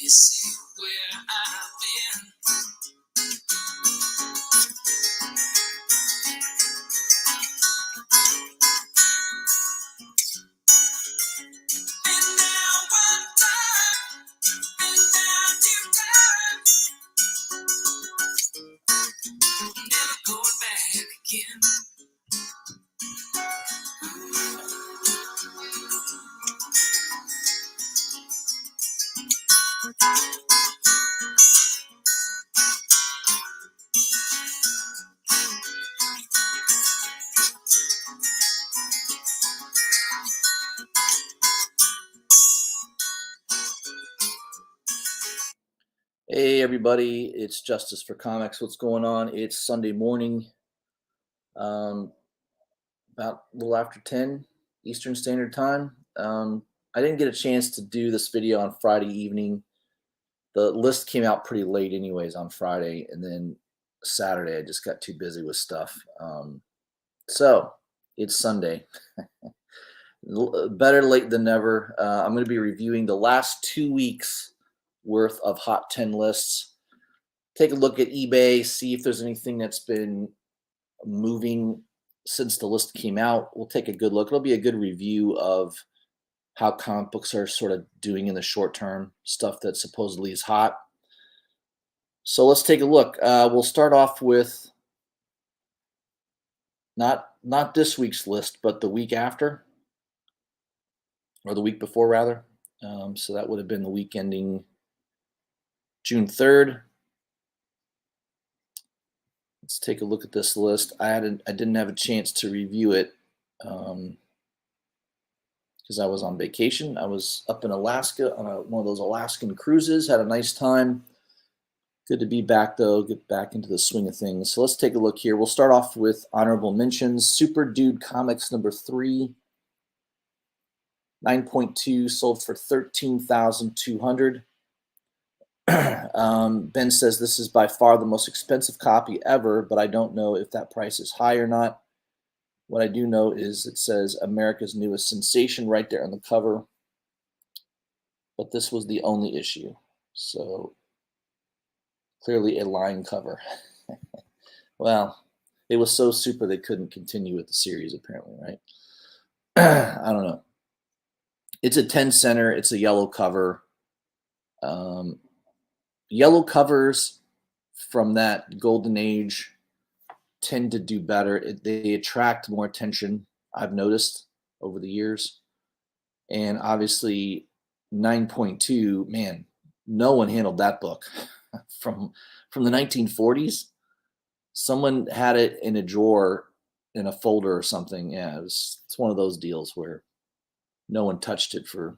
you see where I've been? Been down one time, been down two times, never going back again. Hey everybody, it's Justice for Comics. What's going on? It's Sunday morning, about a little after 10 Eastern Standard Time. I didn't get a chance to do this video on Friday evening. The list came out pretty late anyways on Friday, and then Saturday I just got too busy with stuff. So it's Sunday. Better late than never. I'm going to be reviewing the last 2 weeks worth of Hot 10 lists. Take a look at eBay, see if there's anything that's been moving since the list came out. We'll take a good look. It'll be a good review of how comic books are sort of doing in the short term, stuff that supposedly is hot. So let's take a look. We'll start off with not this week's list, but the week after, or the week before rather. So that would have been the week ending June 3rd. Let's take a look at this list. I didn't have a chance to review it because I was on vacation. I was up in Alaska on one of those Alaskan cruises. Had a nice time. Good to be back though. Get back into the swing of things. So let's take a look here. We'll start off with honorable mentions. Super Dude Comics number 3, 9.2, sold for $13,200. Ben says this is by far the most expensive copy ever, but I don't know if that price is high or not. What I do know is it says America's Newest Sensation right there on the cover, but this was the only issue. So clearly a line cover. Well, it was so super they couldn't continue with the series apparently, right? I don't know. It's a 10 center. It's a yellow cover. Yellow covers from that golden age tend to do better. They attract more attention, I've noticed over the years. And obviously 9.2, man, no one handled that book from the 1940s. Someone had it in a drawer in a folder or something. Yeah, it's one of those deals where no one touched it for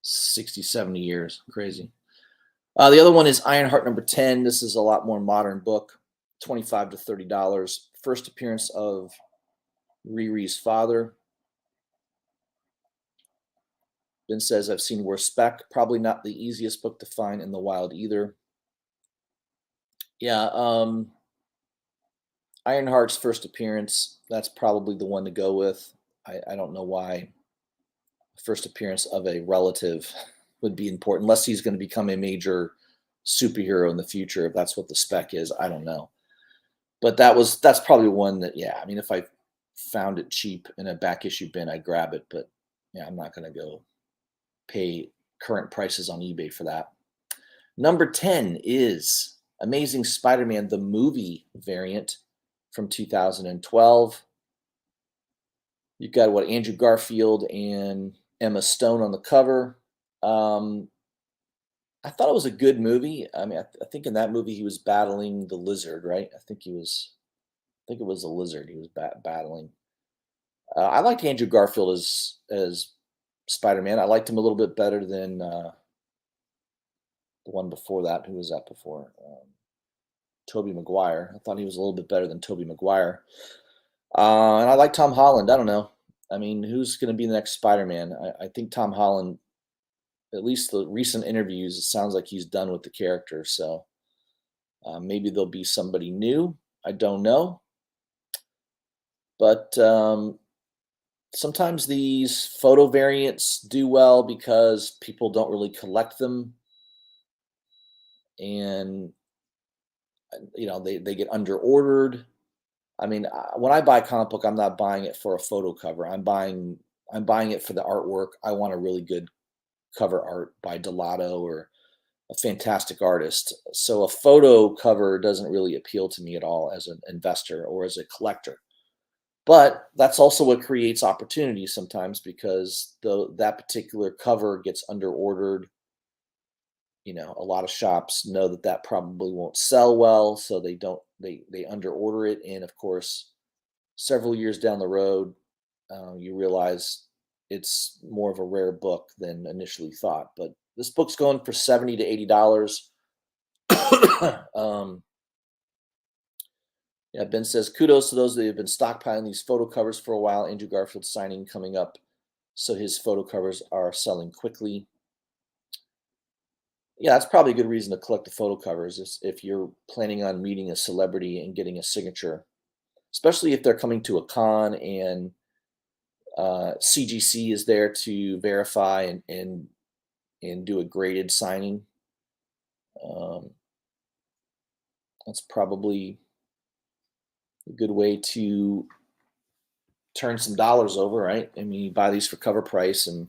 60, 70 years. Crazy. The other one is Ironheart number 10. This is a lot more modern book, $25 to $30. First appearance of Riri's father. Ben says, I've seen worse spec. Probably not the easiest book to find in the wild either. Yeah, Ironheart's first appearance, that's probably the one to go with. I don't know why first appearance of a relative would be important, unless he's going to become a major superhero in the future. If that's what the spec is, I don't know. But that's probably one that, yeah, I mean, if I found it cheap in a back issue bin, I'd grab it. But yeah, I'm not going to go pay current prices on eBay for that. Number 10 is Amazing Spider-Man, the movie variant from 2012. You've got what, Andrew Garfield and Emma Stone on the cover. I thought it was a good movie. I mean, I think in that movie he was battling the lizard, right? I think it was a lizard he was battling. I liked Andrew Garfield as Spider-Man. I liked him a little bit better than the one before that. Who was that before? Tobey Maguire. I thought he was a little bit better than Tobey Maguire. And I like Tom Holland. I don't know. I mean, who's going to be the next Spider-Man? I think Tom Holland, at least the recent interviews, it sounds like he's done with the character. So maybe there'll be somebody new. I don't know. But sometimes these photo variants do well because people don't really collect them. and they get under ordered. I mean, when I buy a comic book, I'm not buying it for a photo cover. I'm buying it for the artwork. I want a really good cover art by Delato or a fantastic artist. So a photo cover doesn't really appeal to me at all as an investor or as a collector. But that's also what creates opportunities sometimes because that particular cover gets under ordered. A lot of shops know that that probably won't sell well, so they under order it, and of course, several years down the road, you realize it's more of a rare book than initially thought. But this book's going for $70 to $80. Yeah, Ben says, kudos to those that have been stockpiling these photo covers for a while. Andrew Garfield's signing coming up, so his photo covers are selling quickly. Yeah, that's probably a good reason to collect the photo covers is if you're planning on meeting a celebrity and getting a signature, especially if they're coming to a con and CGC is there to verify and do a graded signing. Um, that's probably a good way to turn some dollars over, right? I mean, you buy these for cover price and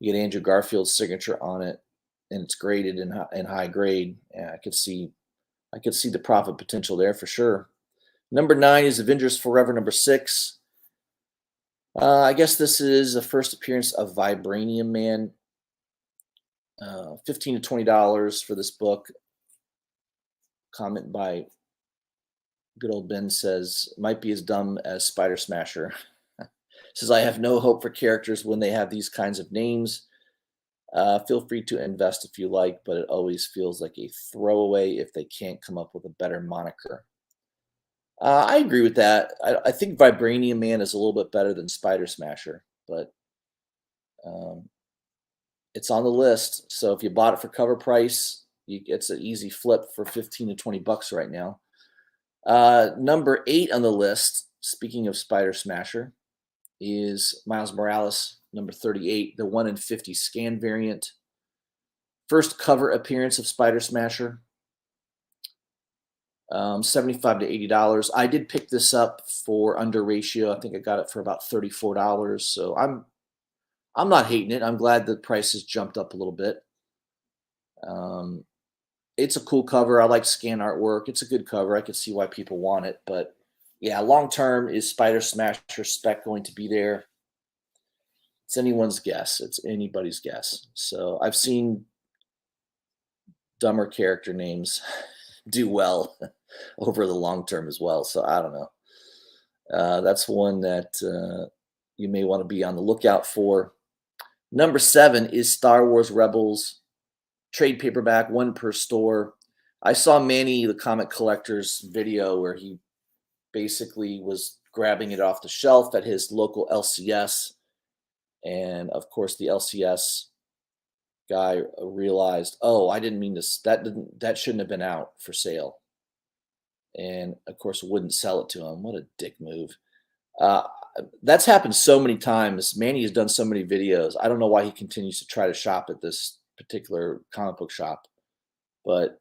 you get Andrew Garfield's signature on it, and it's graded in high grade. Yeah, I could see the profit potential there for sure. Number 9 is Avengers Forever. Number 6. I guess this is the first appearance of Vibranium Man. $15 to $20 for this book. Comment by good old Ben says, might be as dumb as Spider Smasher. Says, I have no hope for characters when they have these kinds of names. Feel free to invest if you like, but it always feels like a throwaway if they can't come up with a better moniker. I agree with that. I think Vibranium Man is a little bit better than Spider Smasher, but um, it's on the list. So if you bought it for cover price, it's an easy flip for 15 to 20 bucks right now. Number 8 on the list, speaking of Spider Smasher, is Miles Morales, number 38, the 1 in 50 scan variant. First cover appearance of Spider Smasher. $75 to $80. I did pick this up for under ratio. I think I got it for about $34. So I'm not hating it. I'm glad the price has jumped up a little bit. Um, it's a cool cover. I like scan artwork. It's a good cover. I can see why people want it, but yeah, long term, is Spider Smasher spec going to be there? It's anyone's guess. It's anybody's guess. So I've seen dumber character names do well over the long term as well. So I don't know. That's one that you may want to be on the lookout for. Number 7 is Star Wars Rebels trade paperback, one per store. I saw Manny the comic collector's video where he basically was grabbing it off the shelf at his local LCS, and of course the LCS guy realized, oh, I didn't mean this. That shouldn't have been out for sale, and of course wouldn't sell it to him. What a dick move. Uh, that's happened so many times. Manny has done so many videos. I don't know why he continues to try to shop at this particular comic book shop, but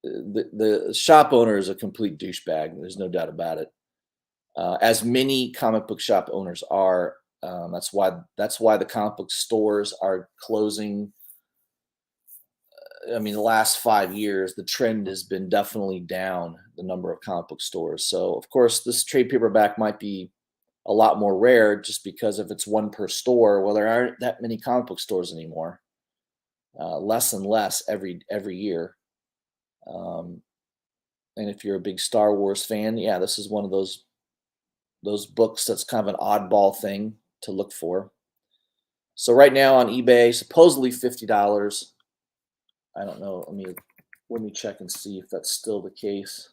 the shop owner is a complete douchebag. There's no doubt about it. As many comic book shop owners are. That's why the comic book stores are closing. I mean, the last 5 years, the trend has been definitely down the number of comic book stores. So, of course, this trade paperback might be a lot more rare just because if it's one per store, well, there aren't that many comic book stores anymore. Less and less every year. Um, and if you're a big Star Wars fan, yeah, this is one of those books that's kind of an oddball thing to look for. So right now on eBay, supposedly $50. I don't know. Let me check and see if that's still the case.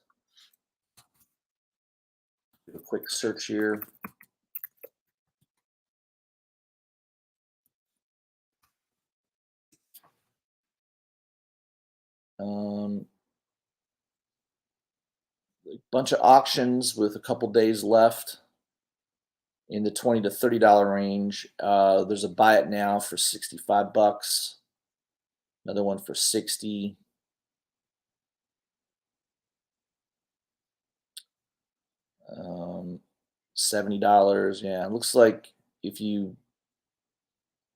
Do a quick search here. A bunch of auctions with a couple days left in the $20 to $30 range. There's a buy it now for $65. Another one for 60. Um, $70. Yeah, it looks like if you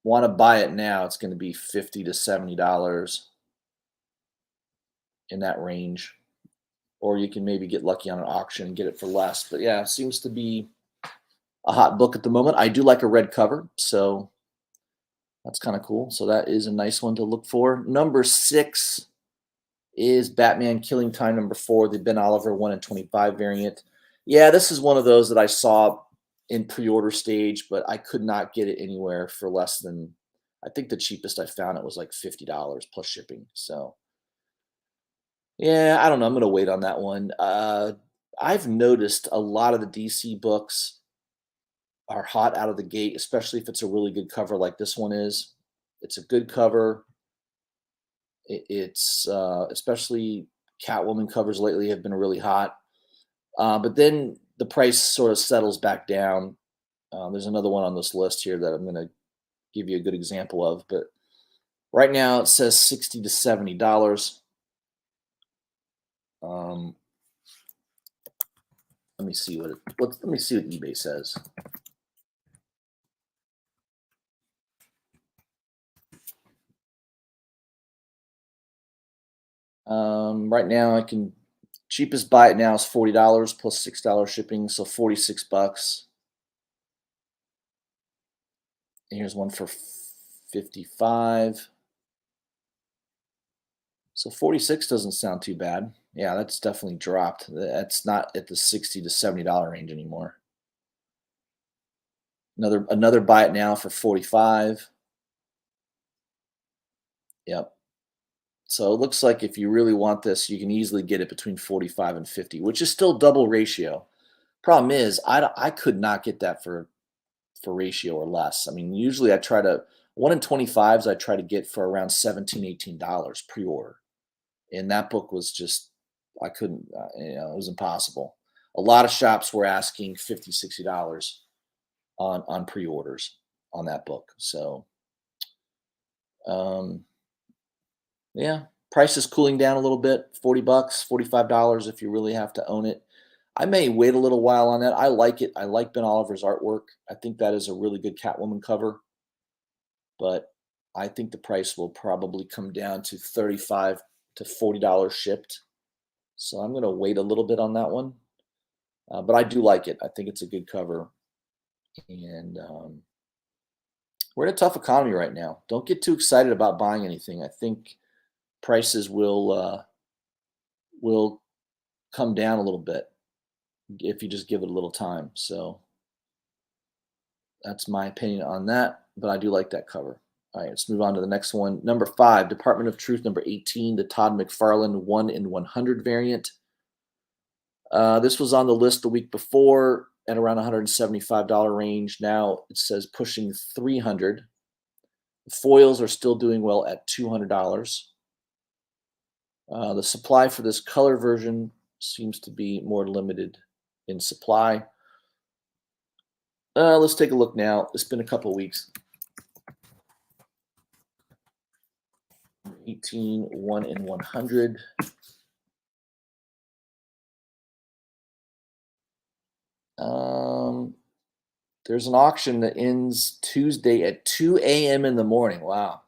want to buy it now, it's going to be $50 to $70 in that range. Or you can maybe get lucky on an auction and get it for less. But yeah, it seems to be a hot book at the moment. I do like a red cover, so that's kind of cool. So that is a nice one to look for. Number 6 is Batman Killing Time #4, the Ben Oliver 1 in 25 variant. Yeah, this is one of those that I saw in pre-order stage, but I could not get it anywhere for less than, I think the cheapest I found it was like $50 plus shipping. So yeah, I don't know. I'm gonna wait on that one. I've noticed a lot of the DC books are hot out of the gate, especially if it's a really good cover like this one is. It's a good cover. It's especially Catwoman covers lately have been really hot. But then the price sort of settles back down. There's another one on this list here that I'm going to give you a good example of. But right now it says $60 to $70. Um, let me see let me see what eBay says. Right now I can cheapest buy it now is $40 plus $6 shipping, so $46. And here's one for 55. So 46 doesn't sound too bad. Yeah, that's definitely dropped. That's not at the $60 to $70 range anymore. Another buy it now for 45. Yep. So it looks like if you really want this, you can easily get it between 45 and 50, which is still double ratio. Problem is, I could not get that for ratio or less. I mean, usually I try to 1 in 25s I try to get for around 17, $18 pre-order. And that book was just, I couldn't, it was impossible. A lot of shops were asking $50, $60 on pre-orders on that book. So um, yeah, price is cooling down a little bit. $40, $45 if you really have to own it. I may wait a little while on that. I like it. I like Ben Oliver's artwork. I think that is a really good Catwoman cover, but I think the price will probably come down to $35 to $40 shipped. So I'm going to wait a little bit on that one. But I do like it. I think it's a good cover. And we're in a tough economy right now. Don't get too excited about buying anything. I think prices will come down a little bit if you just give it a little time. So that's my opinion on that. But I do like that cover. All right, let's move on to the next one. Number 5, Department of Truth, number 18, the Todd McFarlane 1 in 100 variant. This was on the list the week before at around $175 range. Now it says pushing 300. The foils are still doing well at $200. The supply for this color version seems to be more limited in supply. Let's take a look now. It's been a couple weeks. 18, 1 in 100. There's an auction that ends Tuesday at 2 a.m. in the morning. Wow.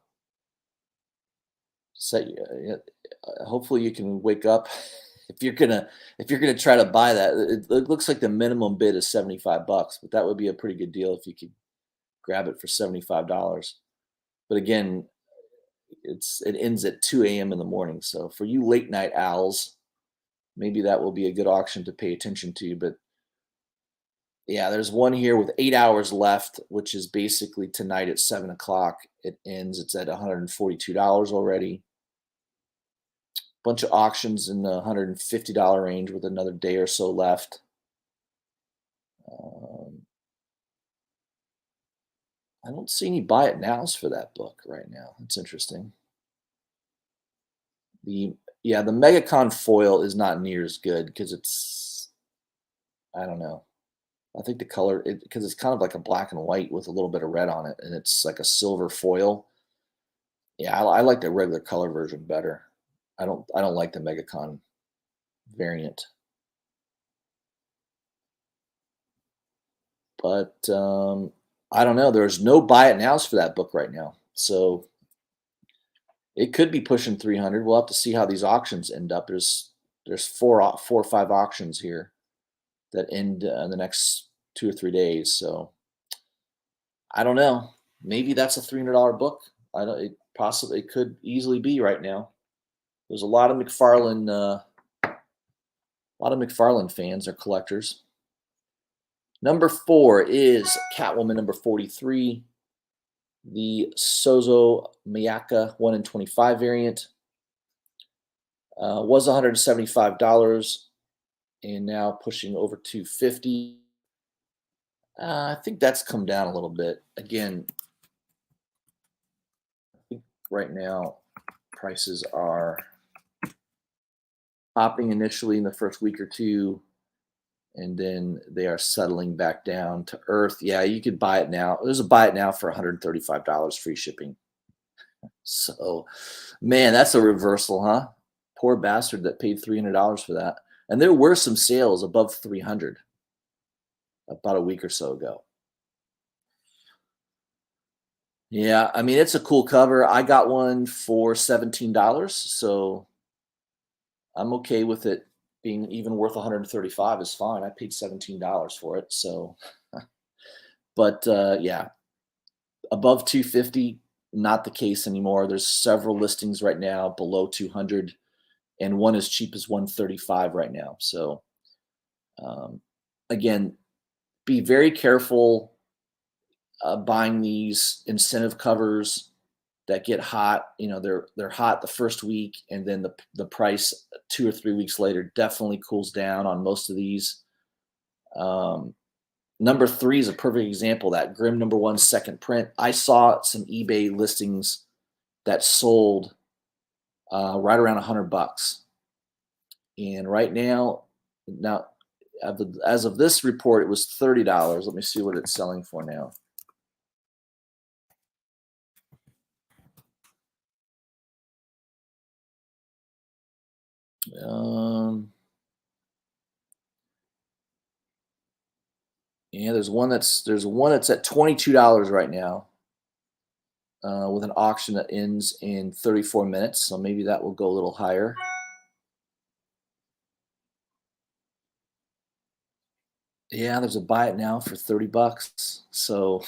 So hopefully you can wake up if you're gonna try to buy that. It looks like the minimum bid is $75, but that would be a pretty good deal if you could grab it for $75. But again, it ends at 2 a.m. in the morning. So for you late night owls, maybe that will be a good auction to pay attention to. But yeah, there's one here with 8 hours left, which is basically tonight at 7 o'clock. It ends. It's at $142 already. Bunch of auctions in the $150 range with another day or so left. Um, I don't see any buy it nows for that book right now. It's interesting. The Yeah, the MegaCon foil is not near as good because I don't know. I think the color because it's kind of like a black and white with a little bit of red on it, and it's like a silver foil. Yeah, I like the regular color version better. I don't like the MegaCon variant. but I don't know. There's no buy it nows for that book right now, so it could be pushing 300. We'll have to see how these auctions end up. There's four or five auctions here that end in the next 2 or 3 days. So I don't know. Maybe that's a $300 book. I don't. It possibly it could easily be right now. There's a lot of McFarlane fans or collectors. Number 4 is Catwoman number 43, the Sozo Miyaka 1 in 25 variant. Was $175 and now pushing over 250. I think that's come down a little bit. Again, I think right now prices are popping initially in the first week or two, and then they are settling back down to earth. Yeah, you could buy it now. There's a buy it now for $135 free shipping. So, man, that's a reversal, huh? Poor bastard that paid $300 for that. And there were some sales above 300 about a week or so ago. Yeah, I mean, it's a cool cover. I got one for $17, so I'm okay with it being even worth 135 is fine. I paid $17 for it, so but yeah, above 250 not the case anymore. There's several listings right now below 200 and one as cheap as 135 right now. So um, again, be very careful buying these incentive covers that get hot. You know, they're hot the first week, and then the price 2 or 3 weeks later definitely cools down on most of these. Number 3 is a perfect example. That Grimm number 1 second print. I saw some eBay listings that sold right around $100, and right now as of this report, it was $30. Let me see what it's selling for now. Yeah, there's one that's at $22 right now, with an auction that ends in 34 minutes. So maybe that will go a little higher. Yeah, there's a buy it now for $30. So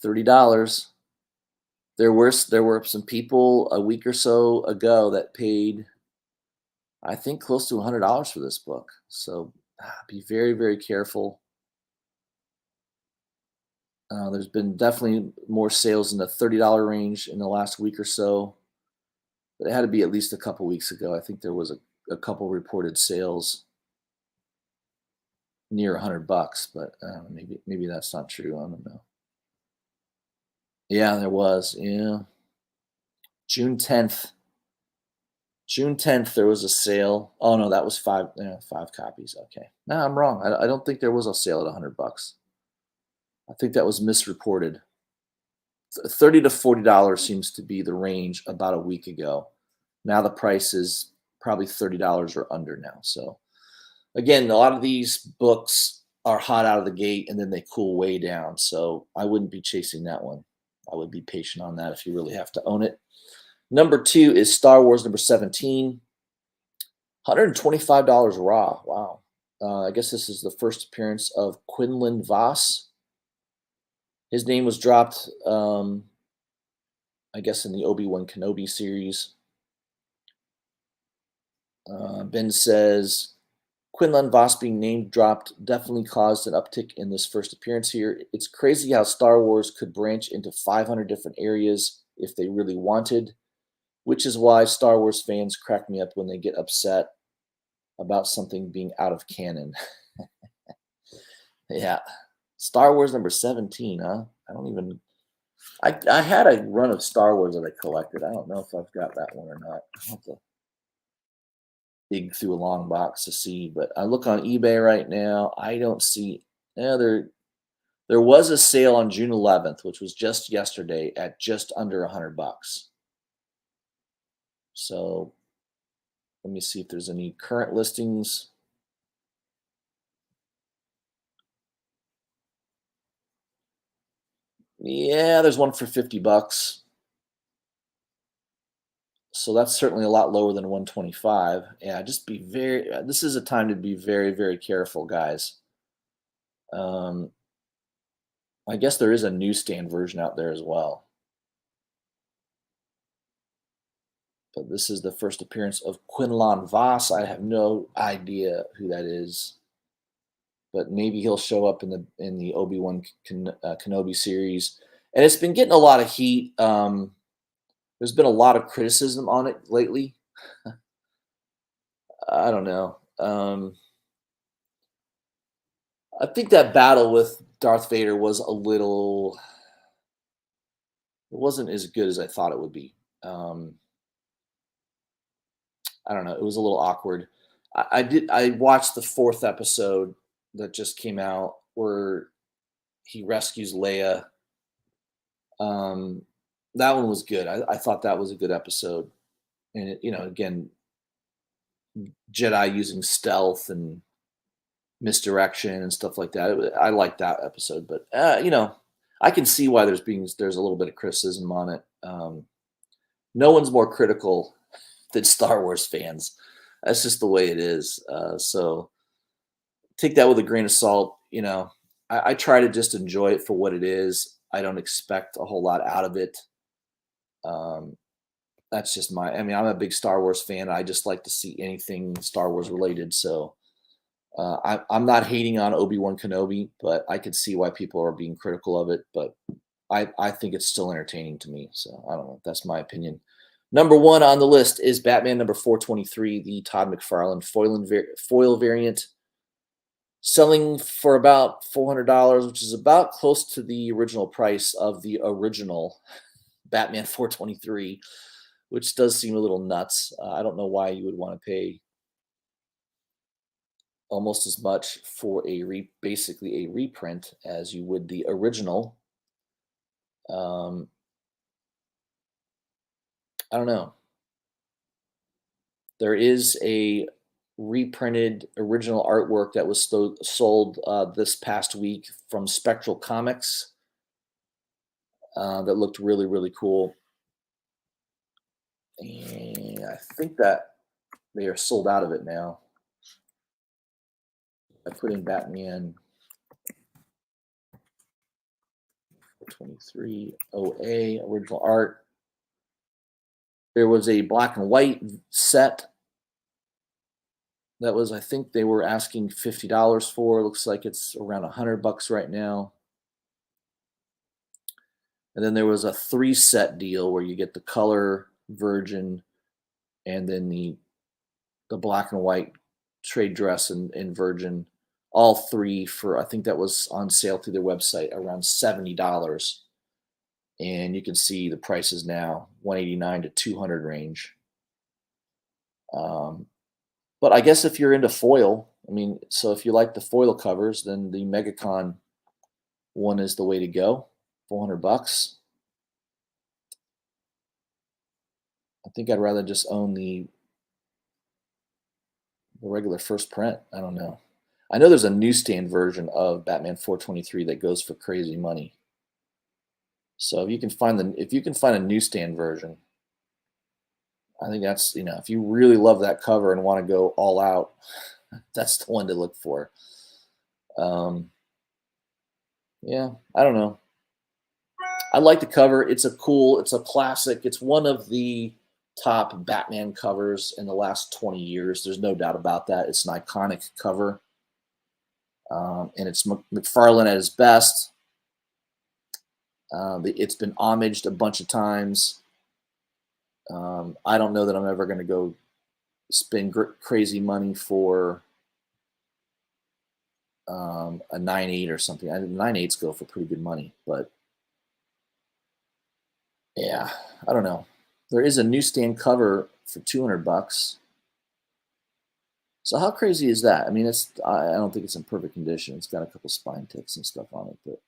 $30. There were some people a week or so ago that paid, I think, close to $100 for this book. So be very, very careful. There's been definitely more sales in the $30 range in the last week or so, but it had to be at least a couple weeks ago. I think there was a couple reported sales near $100, but maybe that's not true. I don't know. Yeah, there was. Yeah, June 10th. June 10th, there was a sale. Oh no, that was five copies. Okay, no, I'm wrong. I don't think there was a sale at $100. I think that was misreported. $30 to $40 seems to be the range about a week ago. Now the price is probably $30 or under now. So again, a lot of these books are hot out of the gate and then they cool way down. So I wouldn't be chasing that one. I would be patient on that if you really have to own it. Number 2 is Star Wars number 17, $125 raw. Wow. I guess this is the first appearance of Quinlan Voss. His name was dropped, I guess, in the Obi-Wan Kenobi series. Ben says, Quinlan Voss being name dropped definitely caused an uptick in this first appearance here. It's crazy how Star Wars could branch into 500 different areas if they really wanted, which is why Star Wars fans crack me up when they get upset about something being out of canon. Yeah. Star Wars number 17, huh? I had a run of Star Wars that I collected. I don't know if I've got that one or not. I'll have to dig through a long box to see, but I look on eBay right now. I don't see. Yeah, there was a sale on June 11th, which was just yesterday, at just under $100. So let me see if there's any current listings. Yeah, there's one for $50. So that's certainly a lot lower than 125. Yeah, just be very this is a time to be very, very careful, guys. Um, I guess there is a newsstand version out there as well. But this is the first appearance of Quinlan Voss. I have no idea who that is, but maybe he'll show up in the Obi-Wan Kenobi series. And it's been getting a lot of heat. There's been a lot of criticism on it lately. I don't know. I think that battle with Darth Vader was a little. It wasn't as good as I thought it would be. Um, I don't know. It was a little awkward. I watched the fourth episode that just came out where he rescues Leia. Um, that one was good. I thought that was a good episode. And again, Jedi using stealth and misdirection and stuff like that. I like that episode, but I can see why there's a little bit of criticism on it. No one's more critical than Star Wars fans. That's just the way it is. So take that with a grain of salt. I try to just enjoy it for what it is. I don't expect a whole lot out of it. That's just I mean, I'm a big Star Wars fan. I just like to see anything Star Wars related. So I'm not hating on Obi-Wan Kenobi, but I could see why people are being critical of it. But I think it's still entertaining to me. So I don't know. That's my opinion. Number one on the list is Batman number 423, the Todd McFarlane foil variant, selling for about $400, which is about close to the original price of the original Batman 423, which does seem a little nuts. I don't know why you would want to pay almost as much for basically a reprint as you would the original. Um, I don't know. There is a reprinted original artwork that was sold this past week from Spectral Comics that looked really, really cool. And I think that they are sold out of it now. I put in Batman 23 OA original art. There was a black and white set that was, I think they were asking $50 for. Looks like it's around $100 right now. And then there was a 3-set deal where you get the color version and then the black and white trade dress and virgin, all three for, I think that was on sale through their website, around $70. And you can see the prices now, 189 to 200 range. But I guess if you're into foil, I mean, so if you like the foil covers, then the MegaCon one is the way to go. $400. I think I'd rather just own the regular first print. I don't know. I know there's a newsstand version of Batman 423 that goes for crazy money. So if you can find a newsstand version, I think that's, if you really love that cover and want to go all out, that's the one to look for. Yeah, I don't know. I like the cover. It's a classic. It's one of the top Batman covers in the last 20 years. There's no doubt about that. It's an iconic cover. And it's McFarlane at his best. It's been homaged a bunch of times. I don't know that I'm ever going to go spend crazy money for a 9.8 or something. 9.8s go for pretty good money, but yeah, I don't know. There is a newsstand cover for $200. So how crazy is that? I mean, I don't think it's in perfect condition. It's got a couple spine ticks and stuff on it, but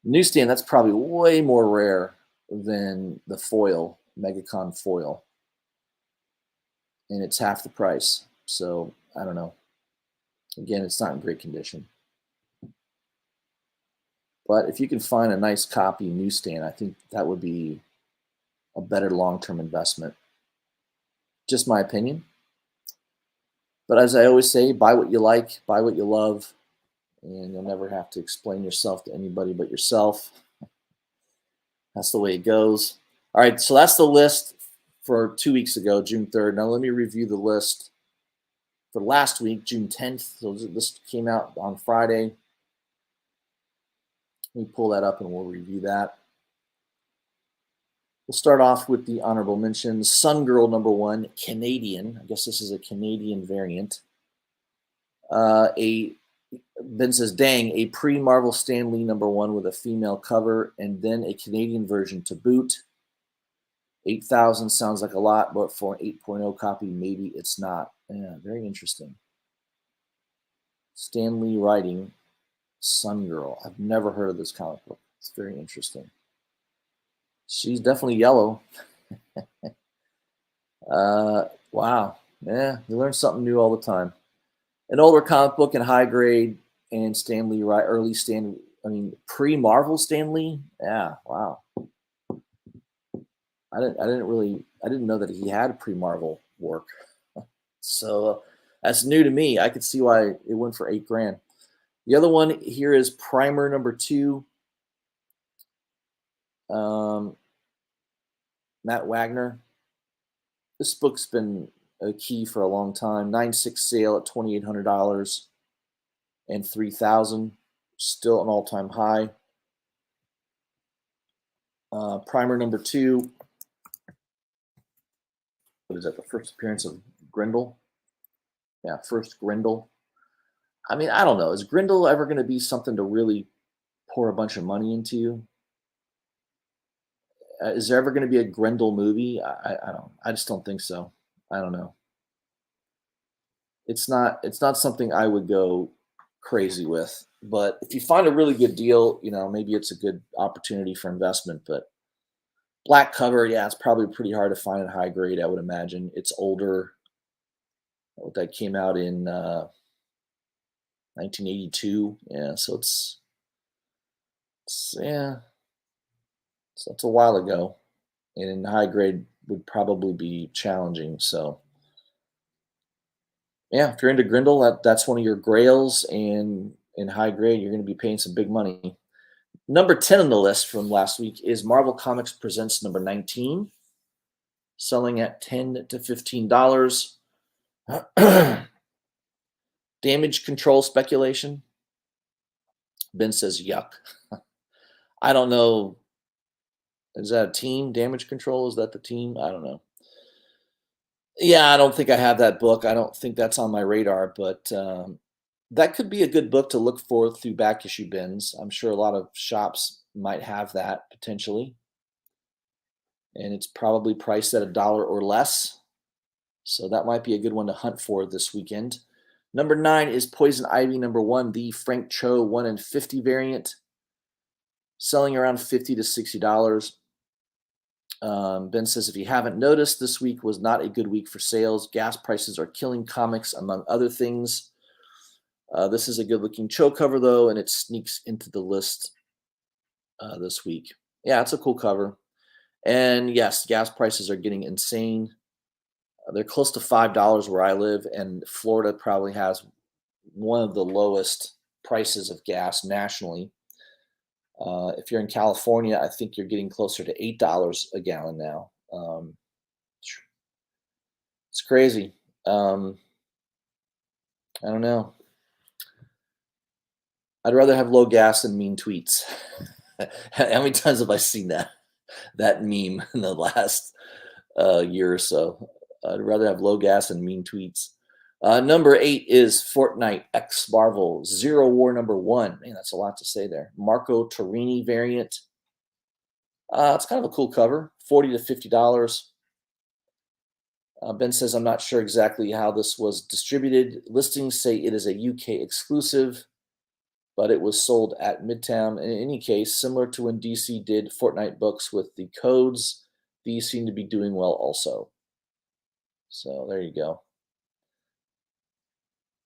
newsstand, that's probably way more rare than the foil, MegaCon foil. And it's half the price. So I don't know. Again, it's not in great condition. But if you can find a nice copy newsstand, I think that would be a better long-term investment. Just my opinion. But as I always say, buy what you like, buy what you love, and you'll never have to explain yourself to anybody but yourself. That's the way it goes. All right, so that's the list for 2 weeks ago, June 3rd. Now let me review the list for last week, June 10th. So this came out on Friday. Let me pull that up and we'll review that. We'll start off with the honorable mentions. Sun Girl #1, Canadian. I guess this is a Canadian variant. Ben says, dang, a pre-Marvel Stan Lee #1 with a female cover and then a Canadian version to boot. 8,000 sounds like a lot, but for an 8.0 copy, maybe it's not. Yeah, very interesting. Stan Lee writing Sun Girl. I've never heard of this comic book. It's very interesting. She's definitely yellow. Wow. Yeah, you learn something new all the time. An older comic book in high grade and Stan Lee, pre-Marvel Stan Lee. Yeah, wow. I didn't know that he had pre-Marvel work. So that's new to me. I could see why it went for $8,000. The other one here is Primer #2. Matt Wagner. This book's been a key for a long time. 9.6 sale at $2,800 and $3,000. Still an all-time high. Primer #2. What is that? The first appearance of Grendel? Yeah, first Grendel. I mean, I don't know. Is Grendel ever going to be something to really pour a bunch of money into? Is there ever going to be a Grendel movie? I just don't think so. I don't know. It's not something I would go crazy with. But if you find a really good deal, maybe it's a good opportunity for investment. But black cover, yeah, it's probably pretty hard to find in high grade, I would imagine. It's older. That came out in 1982. Yeah, so it's that's a while ago. And in high grade would probably be challenging. So yeah, if you're into Grendel, that's one of your grails, and in high grade, you're going to be paying some big money. Number 10 on the list from last week is Marvel Comics Presents #19, selling at $10 to $15. Damage control speculation. Ben says, yuck. I don't know. Is that a team? Damage control? Is that the team? I don't know. Yeah, I don't think I have that book. I don't think that's on my radar, but that could be a good book to look for through back issue bins. I'm sure a lot of shops might have that potentially. And it's probably priced at $1 or less. So that might be a good one to hunt for this weekend. Number 9 is Poison Ivy #1, the Frank Cho 1 in 50 variant, selling around $50 to $60. Ben says, if you haven't noticed, this week was not a good week for sales. Gas prices are killing comics, among other things. This is a good-looking Cho cover, though, and it sneaks into the list this week. Yeah, it's a cool cover. And yes, gas prices are getting insane. They're close to $5 where I live, and Florida probably has one of the lowest prices of gas nationally. If you're in California, I think you're getting closer to $8 a gallon now. It's crazy. I don't know. I'd rather have low gas than mean tweets. How many times have I seen that meme in the last year or so? I'd rather have low gas and mean tweets. Number 8 is Fortnite X Marvel Zero War #1. Man, that's a lot to say there. Marco Torrini variant. It's kind of a cool cover. $40 to $50. Ben says, I'm not sure exactly how this was distributed. Listings say it is a UK exclusive, but it was sold at Midtown. In any case, similar to when DC did Fortnite books with the codes, these seem to be doing well also. So there you go.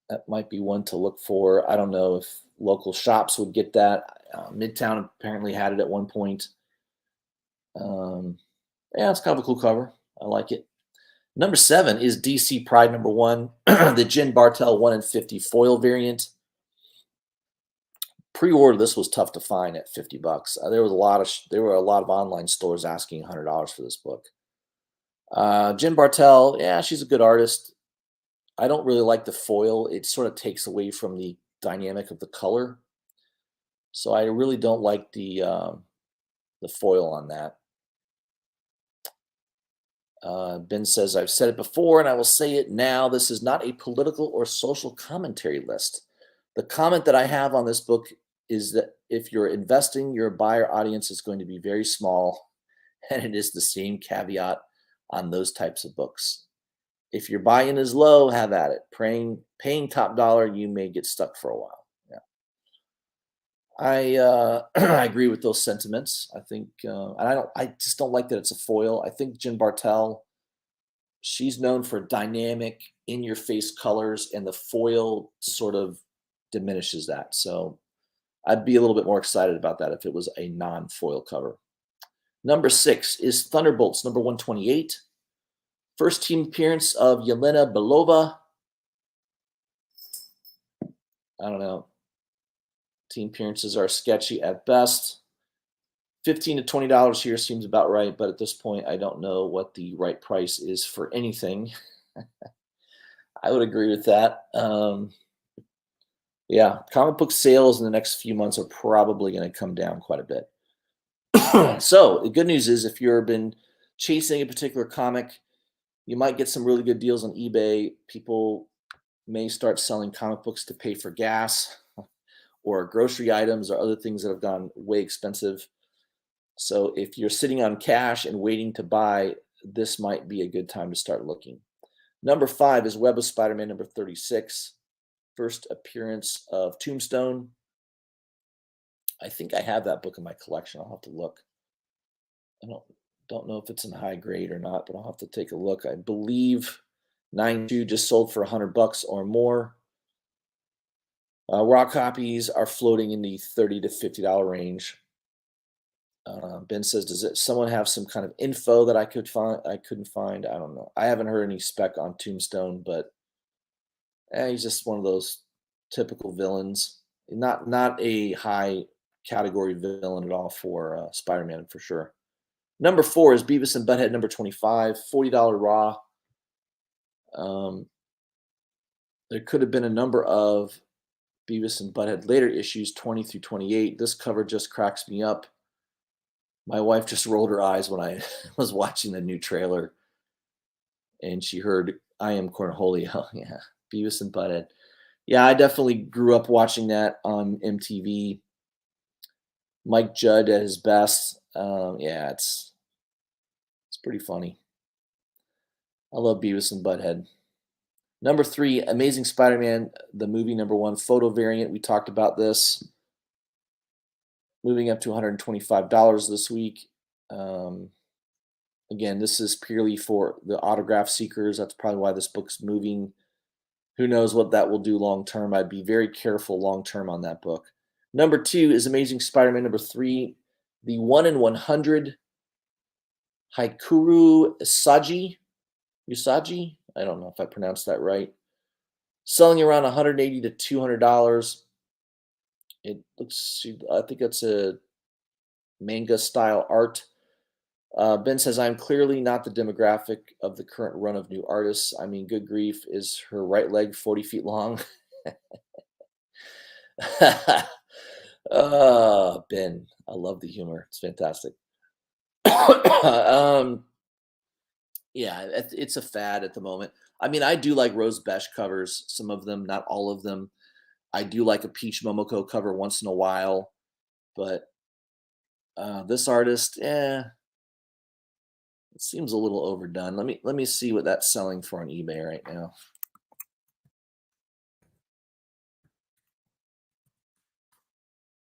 That might be one to look for. I don't know if local shops would get that. Midtown apparently had it at one point. Um, yeah, it's kind of a cool cover. I like it. Number 7 is DC Pride number 1, the Jen Bartel 1 in 50 foil variant. Pre-order this was tough to find at $50. There were a lot of online stores asking $100 for this book. Jen Bartel, yeah, she's a good artist. I don't really like the foil. It sort of takes away from the dynamic of the color. So I really don't like the foil on that. Ben says, I've said it before and I will say it now. This is not a political or social commentary list. The comment that I have on this book is that if you're investing, your buyer audience is going to be very small. And it is the same caveat on those types of books. If your buy-in is low, have at it. Paying top dollar, you may get stuck for a while. Yeah, I agree with those sentiments. I think, and I just don't like that it's a foil. I think Jen Bartel, she's known for dynamic, in-your-face colors, and the foil sort of diminishes that. So I'd be a little bit more excited about that if it was a non-foil cover. Number 6 is Thunderbolts, number 128. First team appearance of Yelena Belova. I don't know. Team appearances are sketchy at best. $15 to $20 here seems about right, but at this point, I don't know what the right price is for anything. I would agree with that. Yeah, comic book sales in the next few months are probably going to come down quite a bit. So the good news is if you've been chasing a particular comic, you might get some really good deals on eBay. People may start selling comic books to pay for gas or grocery items or other things that have gone way expensive. So if you're sitting on cash and waiting to buy, this might be a good time to start looking. Number 5 is Web of Spider-Man number 36. First appearance of Tombstone. I think I have that book in my collection. I'll have to look. I don't know if it's in high grade or not, but I'll have to take a look. I believe 9.2 just sold for $100 or more. Raw copies are floating in the $30 to $50 range. Ben says, does someone have some kind of info that I couldn't find? I don't know. I haven't heard any spec on Tombstone, but he's just one of those typical villains. Not a high category villain at all for Spider-Man for sure. Number 4 is Beavis and Butthead number 25, $40 raw. There could have been a number of Beavis and Butthead later issues, 20 through 28. This cover just cracks me up. My wife just rolled her eyes when I was watching the new trailer and she heard I Am Cornholio. Yeah, Beavis and Butthead. Yeah, I definitely grew up watching that on MTV. Mike Judd at his best. Yeah, it's pretty funny. I love Beavis and Butthead. Number 3, Amazing Spider-Man, the movie number 1, photo variant. We talked about this. Moving up to $125 this week. Again, this is purely for the autograph seekers. That's probably why this book's moving. Who knows what that will do long term. I'd be very careful long term on that book. Number 2 is Amazing Spider-Man number 3, the 1 in 100 Haikuru Usagi. I don't know if I pronounced that right. Selling around $180 to $200. It looks, I think it's a manga style art. Ben says, I'm clearly not the demographic of the current run of new artists. I mean, good grief, is her right leg 40 feet long? Ben, I love the humor. It's fantastic. Yeah, it's a fad at the moment. I mean, I do like Rose Besh covers, some of them, not all of them. I do like a Peach Momoko cover once in a while, but this artist, it seems a little overdone. Let me see what that's selling for on eBay right now.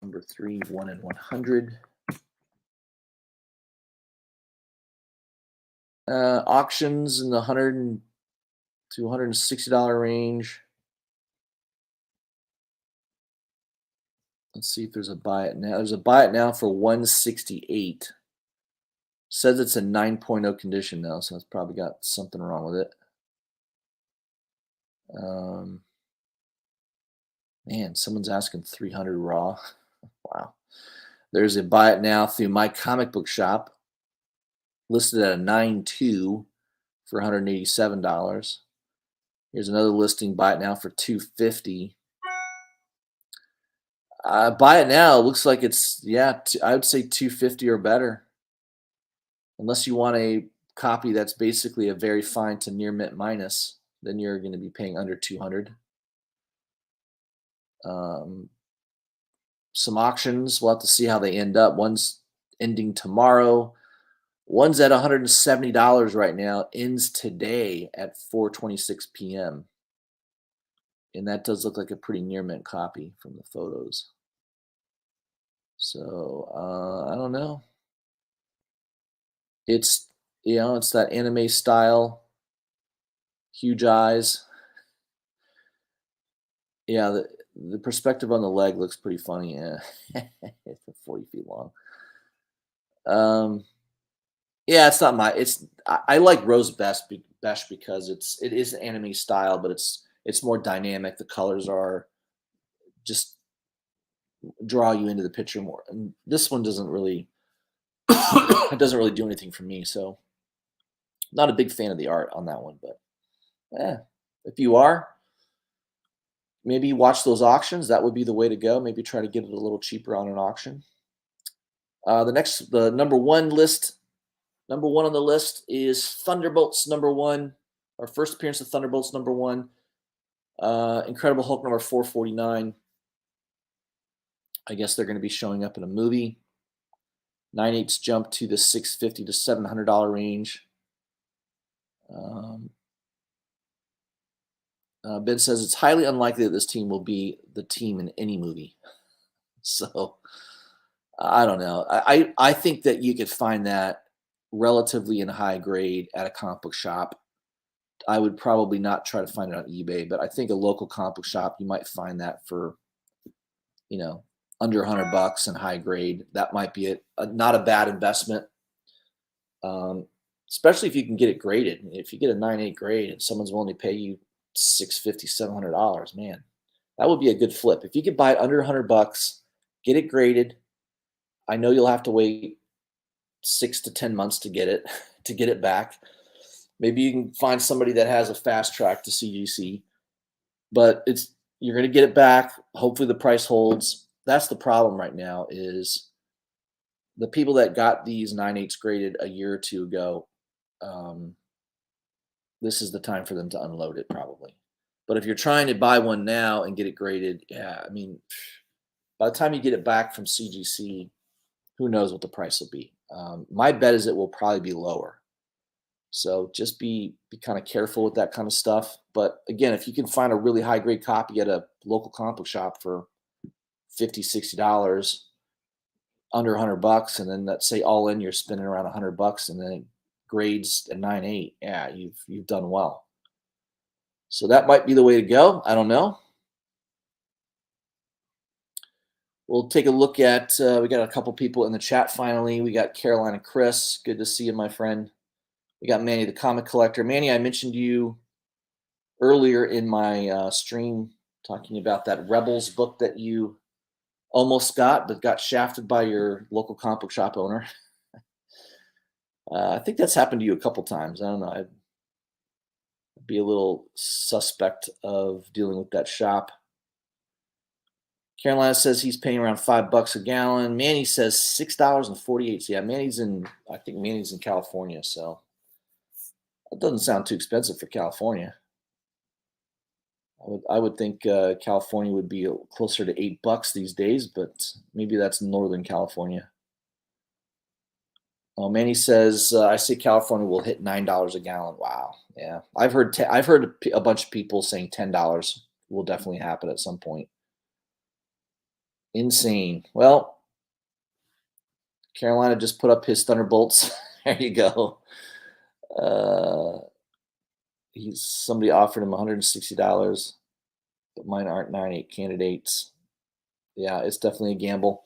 Number 3, 1 in 100. Auctions in the $100 to $160 range. Let's see if there's a buy it now. There's a buy it now for 168. Says it's in 9.0 condition now, so it's probably got something wrong with it. Man, someone's asking 300 raw. Wow. There's a buy it now through my comic book shop, listed at a 9.2 for $187. Here's another listing, buy it now for 250. Buy it now. Looks like it's I would say 250 or better, unless you want a copy that's basically a very fine to near mint minus. Then you're going to be paying under 200. Some auctions. We'll have to see how they end up. One's ending tomorrow. One's at $170 right now. Ends today at 4:26 p.m. And that does look like a pretty near mint copy from the photos. So I don't know. It's it's that anime style, huge eyes. Yeah, the perspective on the leg looks pretty funny. Yeah, it's 40 feet long. Yeah, it's not my. I like Rose best because it is anime style, but it's more dynamic. The colors are just draw you into the picture more. And this one doesn't really it doesn't really do anything for me. So not a big fan of the art on that one, but if you are, maybe watch those auctions. That would be the way to go. Maybe try to get it a little cheaper on an auction. The number one on the list is Thunderbolts number one. Our first appearance of Thunderbolts number one. Incredible Hulk number 449. I guess they're going to be showing up in a movie. 9/8 jump to the $650 to $700 range. Ben says it's highly unlikely that this team will be the team in any movie. So I don't know. I think that you could find that relatively in high grade at a comic book shop. I would probably not try to find it on eBay, but I think a local comic book shop, you might find that for, under $100 and high grade. That might be not a bad investment. Especially if you can get it graded. If you get a 9/8 grade and someone's willing to pay you $650, $700, man, that would be a good flip. If you could buy it under $100, get it graded. I know you'll have to wait 6 to 10 months to get it back. Maybe you can find somebody that has a fast track to CGC, but you're going to get it back. Hopefully the price holds. That's the problem right now is the people that got these 9/8 graded a year or two ago. This is the time for them to unload it probably. But if you're trying to buy one now and get it graded, I mean, by the time you get it back from CGC, who knows what the price will be. My bet is it will probably be lower. So just be kind of careful with that kind of stuff. But again, if you can find a really high grade copy at a local comic book shop for $50, $60, under $100, and then let's say all in you're spending around $100, and then it grades at 9/8, you've done well. So that might be the way to go. I don't know. We'll take a look at. We got a couple people in the chat. Finally, we got Caroline and Chris. Good to see you, my friend. We got Manny, the comic collector. Manny, I mentioned you earlier in my stream talking about that Rebels book that you almost got, but got shafted by your local comic book shop owner. I think that's happened to you a couple times. I don't know. I'd be a little suspect of dealing with that shop. Carolina says he's paying around $5 a gallon. Manny says $6.48. So yeah, I think Manny's in California, so that doesn't sound too expensive for California. I would think California would be closer to $8 these days, but maybe that's Northern California. Oh, Manny says I say California will hit $9 a gallon. Wow, yeah, I've heard a bunch of people saying $10 will definitely happen at some point. Insane. Well, Carolina just put up his Thunderbolts. There you go. Somebody offered him $160, but mine aren't 9/8 candidates. Yeah, it's definitely a gamble.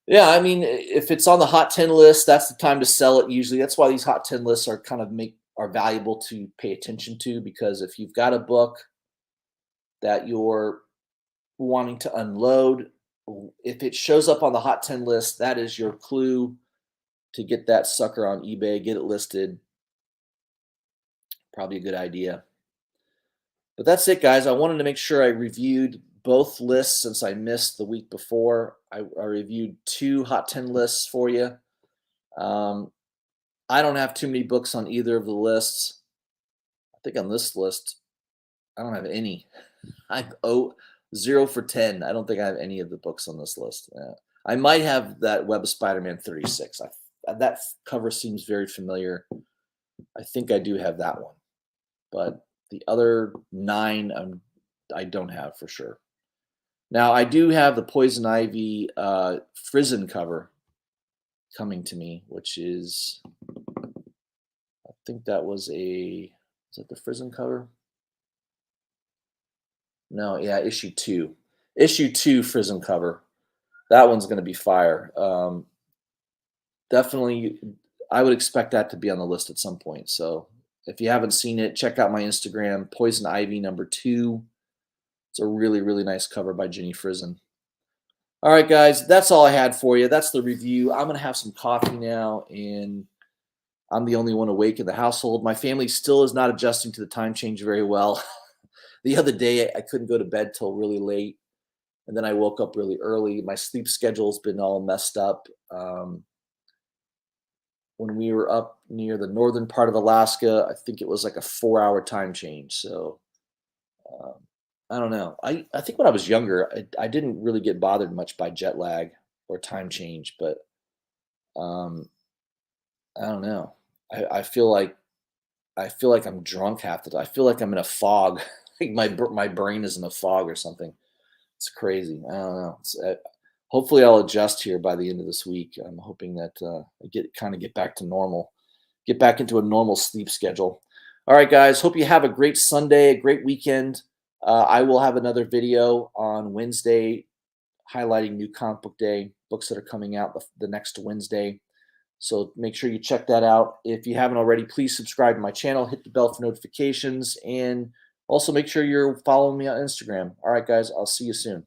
Yeah, I mean, if it's on the hot 10 list, that's the time to sell it usually. That's why these hot 10 lists are kind of make are valuable to pay attention to, because if you've got a book that you're wanting to unload, if it shows up on the hot 10 list, that is your clue to get that sucker on eBay, get it listed. Probably a good idea. But that's it, guys. I wanted to make sure I reviewed both lists since I missed the week before. I reviewed two hot 10 lists for you. Um, I don't have too many books on either of the lists. I think on this list, I don't have any. I'm 0 for 10. I don't think I have any of the books on this list. I might have that Web of Spider-Man 36. That cover seems very familiar. I think I do have that one, but the other 9 I don't have for sure. Now I do have the Poison Ivy Frizzen cover coming to me, which is, I think that was is that the Frizzen cover? No, yeah, issue 2. Issue 2 Frizzen cover. That one's going to be fire. Definitely, I would expect that to be on the list at some point. So if you haven't seen it, check out my Instagram, Poison Ivy #2. It's a really, really nice cover by Jenny Frizzen. All right, guys, that's all I had for you. That's the review. I'm going to have some coffee now, and I'm the only one awake in the household. My family still is not adjusting to the time change very well. The other day, I couldn't go to bed till really late, and then I woke up really early. My sleep schedule's been all messed up. When we were up near the northern part of Alaska, I think it was like a 4-hour time change. So um, I don't know. I think when I was younger, I didn't really get bothered much by jet lag or time change, but um, I don't know. I feel like I'm drunk half the time. I feel like I'm in a fog. Like my brain is in a fog or something. It's crazy. I don't know. Hopefully, I'll adjust here by the end of this week. I'm hoping that I get back to normal, get back into a normal sleep schedule. All right, guys. Hope you have a great Sunday, a great weekend. I will have another video on Wednesday highlighting New Comic Book Day books that are coming out the next Wednesday. So make sure you check that out. If you haven't already, please subscribe to my channel, hit the bell for notifications, and also make sure you're following me on Instagram. All right, guys. I'll see you soon.